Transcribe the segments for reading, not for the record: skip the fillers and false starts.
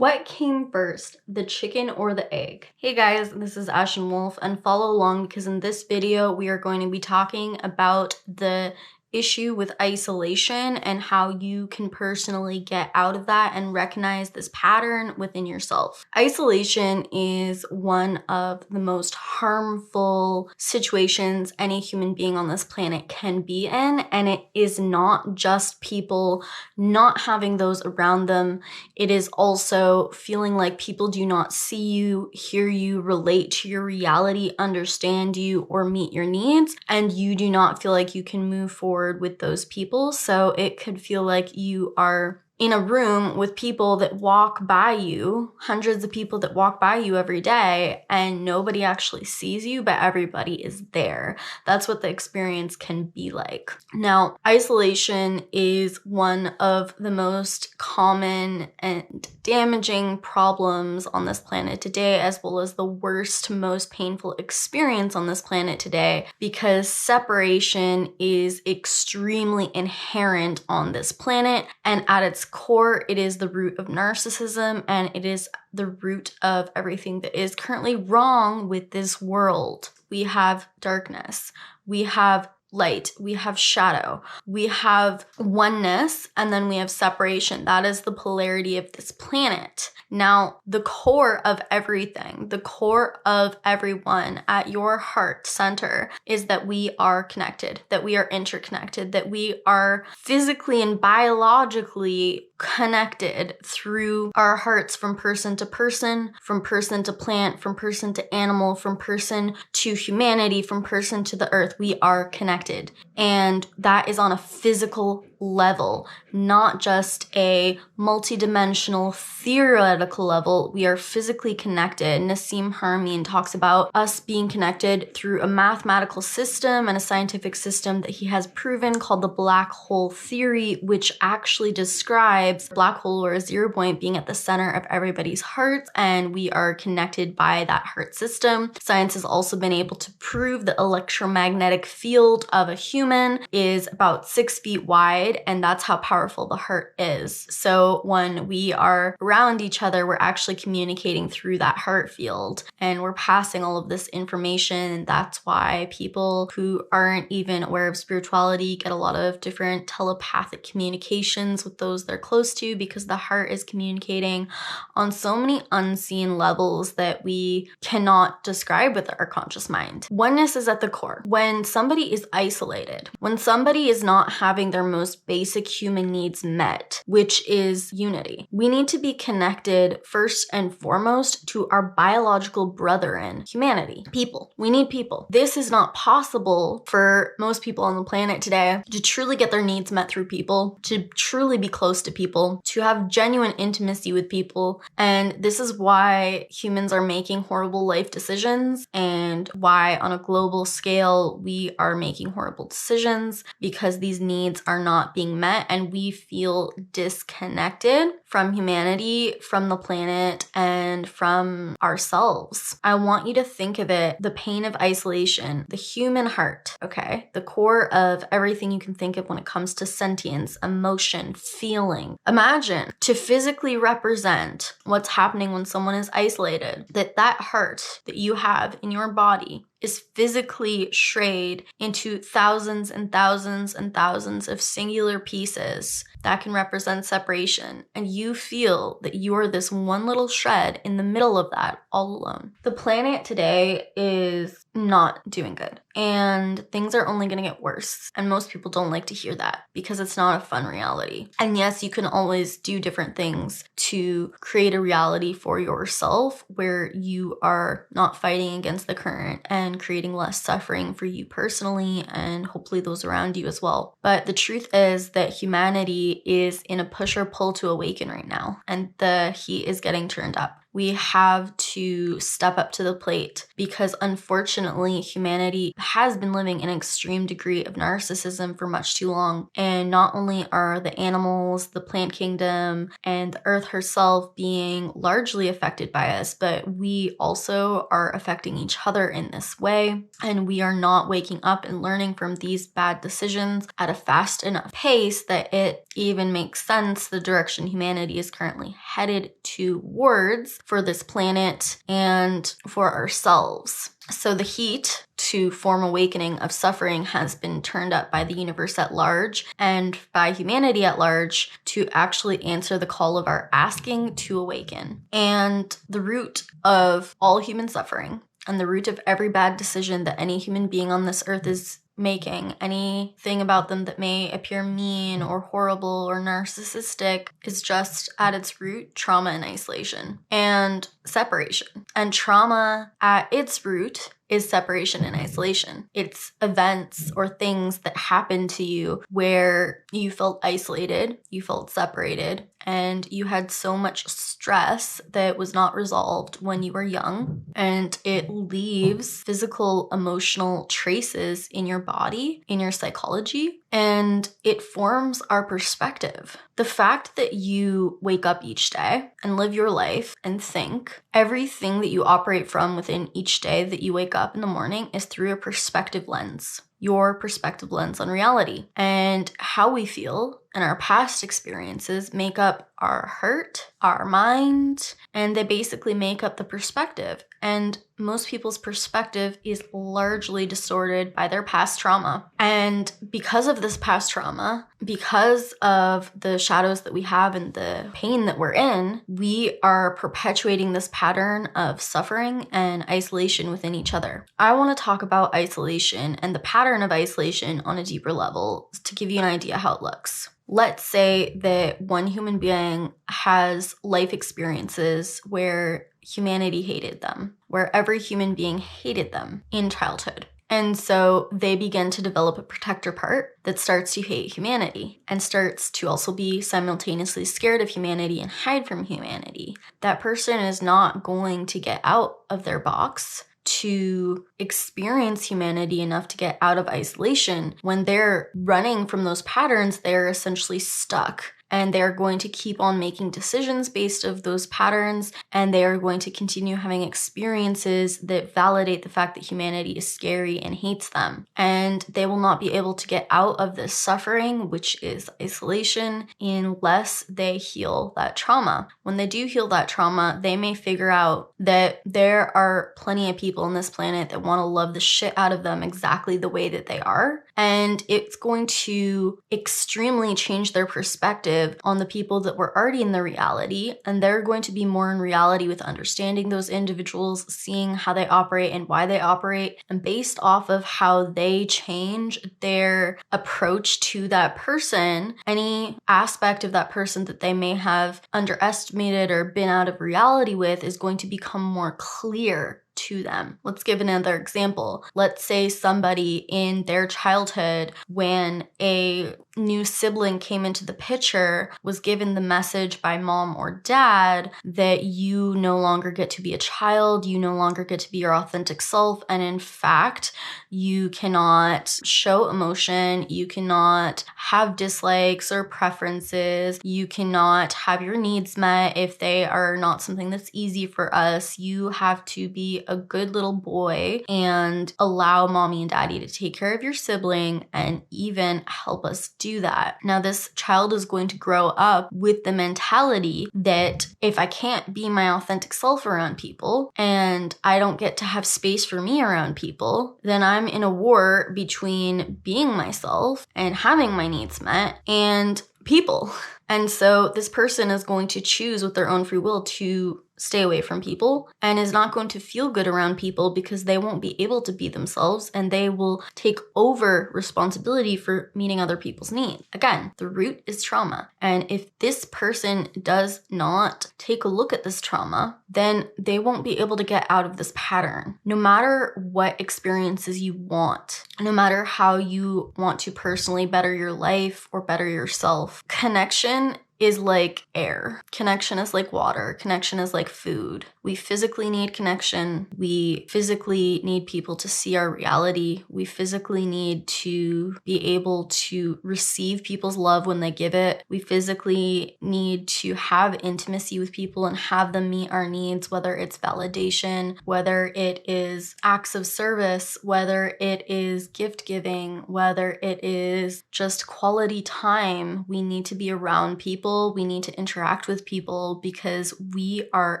What came first, the chicken or the egg? Hey guys, this is Ashen Wolf, and follow along because in this video we are going to be talking about the issue with isolation and how you can personally get out of that and recognize this pattern within yourself. Isolation is one of the most harmful situations any human being on this planet can be in, and it is not just people not having those around them. It is also feeling like people do not see you, hear you, relate to your reality, understand you, or meet your needs, and you do not feel like you can move forward with those people. So it could feel like you are in a room with people that walk by you, hundreds of people that walk by you every day, and nobody actually sees you, but everybody is there. That's what the experience can be like. Now, isolation is one of the most common and damaging problems on this planet today, as well as the worst, most painful experience on this planet today, because separation is extremely inherent on this planet, and at its core, it is the root of narcissism, and it is the root of everything that is currently wrong with this world. We have darkness, we have light, we have shadow, we have oneness, and then we have separation. That is the polarity of this planet. Now, the core of everything, the core of everyone at your heart center is that we are connected, that we are interconnected, that we are physically and biologically connected through our hearts, from person to plant, from person to animal, from person to humanity, from person to the earth. We are connected. And that is on a physical level, not just a multidimensional theoretical level. We are physically connected. Nassim Haramein talks about us being connected through a mathematical system and a scientific system that he has proven called the black hole theory, which actually describes black hole or a 0 point being at the center of everybody's hearts, and we are connected by that heart system. Science has also been able to prove the electromagnetic field of a human is about 6 feet wide, and that's how powerful the heart is. So when we are around each other, we're actually communicating through that heart field, and we're passing all of this information. And that's why people who aren't even aware of spirituality get a lot of different telepathic communications with those they're close to, because the heart is communicating on so many unseen levels that we cannot describe with our conscious mind. Oneness is at the core. When somebody is isolated, when somebody is not having their most basic human needs met, which is unity, we need to be connected first and foremost to our biological brethren, humanity, people. We need people. This is not possible for most people on the planet today to truly get their needs met through people, to truly be close to people, to have genuine intimacy with people. And this is why humans are making horrible life decisions, and why on a global scale we are making horrible decisions, because these needs are not being met and we feel disconnected from humanity, from the planet, and from ourselves. I want you to think of it, the pain of isolation, the human heart, okay? The core of everything you can think of when it comes to sentience, emotion, feeling. Imagine to physically represent what's happening when someone is isolated, that heart that you have in your body is physically shrayed into thousands and thousands and thousands of singular pieces that can represent separation. And you feel that you are this one little shred in the middle of that, all alone. The planet today is not doing good, and things are only going to get worse. And most people don't like to hear that because it's not a fun reality. And yes, you can always do different things to create a reality for yourself where you are not fighting against the current and creating less suffering for you personally, and hopefully those around you as well. But the truth is that humanity is in a push or pull to awaken right now, and the heat is getting turned up. We have to step up to the plate because unfortunately, humanity has been living in an extreme degree of narcissism for much too long. And not only are the animals, the plant kingdom, and the earth herself being largely affected by us, but we also are affecting each other in this way. And we are not waking up and learning from these bad decisions at a fast enough pace that it even makes sense the direction humanity is currently headed towards for this planet and for ourselves. So the heat to form awakening of suffering has been turned up by the universe at large and by humanity at large to actually answer the call of our asking to awaken. And the root of all human suffering and the root of every bad decision that any human being on this earth is making, anything about them that may appear mean or horrible or narcissistic, is just at its root trauma and isolation and separation. And trauma at its root is separation and isolation. It's events or things that happen to you where you felt isolated, you felt separated, and you had so much stress that was not resolved when you were young. And it leaves physical, emotional traces in your body, in your psychology, and it forms our perspective. The fact that you wake up each day and live your life and think, everything that you operate from within each day that you wake up in the morning is through a perspective lens. Your perspective lens on reality. And how we feel and our past experiences make up our hurt, our mind, and they basically make up the perspective. And most people's perspective is largely distorted by their past trauma. And because of this past trauma, because of the shadows that we have and the pain that we're in, we are perpetuating this pattern of suffering and isolation within each other. I want to talk about isolation and the pattern of isolation on a deeper level to give you an idea how it looks. Let's say that one human being has life experiences where humanity hated them, where every human being hated them in childhood. And so they begin to develop a protector part that starts to hate humanity and starts to also be simultaneously scared of humanity and hide from humanity. That person is not going to get out of their box to experience humanity enough to get out of isolation. When they're running from those patterns, they're essentially stuck. And they're going to keep on making decisions based of those patterns, and they are going to continue having experiences that validate the fact that humanity is scary and hates them. And they will not be able to get out of this suffering, which is isolation, unless they heal that trauma. When they do heal that trauma, they may figure out that there are plenty of people on this planet that want to love the shit out of them exactly the way that they are. And it's going to extremely change their perspective on the people that were already in the reality, and they're going to be more in reality with understanding those individuals, seeing how they operate and why they operate, and based off of how they change their approach to that person, any aspect of that person that they may have underestimated or been out of reality with is going to become more clear to them. Let's give another example. Let's say somebody in their childhood, when a new sibling came into the picture, was given the message by mom or dad that you no longer get to be a child, you no longer get to be your authentic self, and in fact, you cannot show emotion, you cannot have dislikes or preferences, you cannot have your needs met if they are not something that's easy for us. You have to be a good little boy and allow mommy and daddy to take care of your sibling and even help us do that. Now, this child is going to grow up with the mentality that if I can't be my authentic self around people and I don't get to have space for me around people, then I'm in a war between being myself and having my needs met and people. And so this person is going to choose with their own free will to stay away from people and is not going to feel good around people because they won't be able to be themselves and they will take over responsibility for meeting other people's needs. Again, the root is trauma. And if this person does not take a look at this trauma, then they won't be able to get out of this pattern. No matter what experiences you want, no matter how you want to personally better your life or better yourself, connection is like air. Connection is like water. Connection is like food. We physically need connection. We physically need people to see our reality. We physically need to be able to receive people's love when they give it. We physically need to have intimacy with people and have them meet our needs, whether it's validation, whether it is acts of service, whether it is gift giving, whether it is just quality time. We need to be around people. We need to interact with people because we are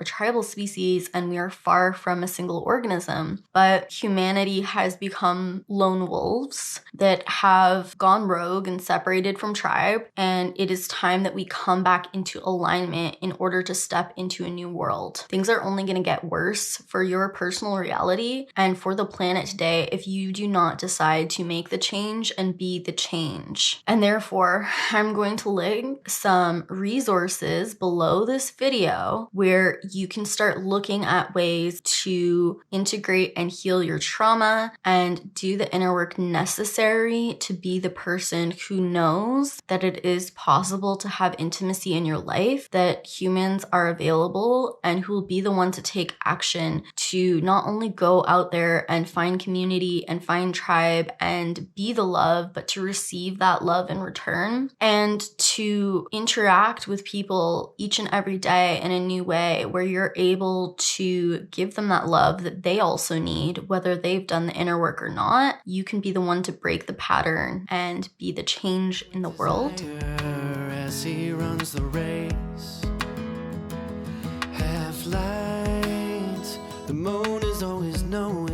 a tribal species and we are far from a single organism. But humanity has become lone wolves that have gone rogue and separated from tribe. And it is time that we come back into alignment in order to step into a new world. Things are only going to get worse for your personal reality and for the planet today if you do not decide to make the change and be the change. And therefore, I'm going to link some resources below this video where you can start looking at ways to integrate and heal your trauma and do the inner work necessary to be the person who knows that it is possible to have intimacy in your life, that humans are available, and who will be the one to take action to not only go out there and find community and find tribe and be the love, but to receive that love in return and to interact with people each and every day in a new way where you're able to give them that love that they also need, whether they've done the inner work or not. You can be the one to break the pattern and be the change in the world. As he runs the race, half light, the moon is always knowing.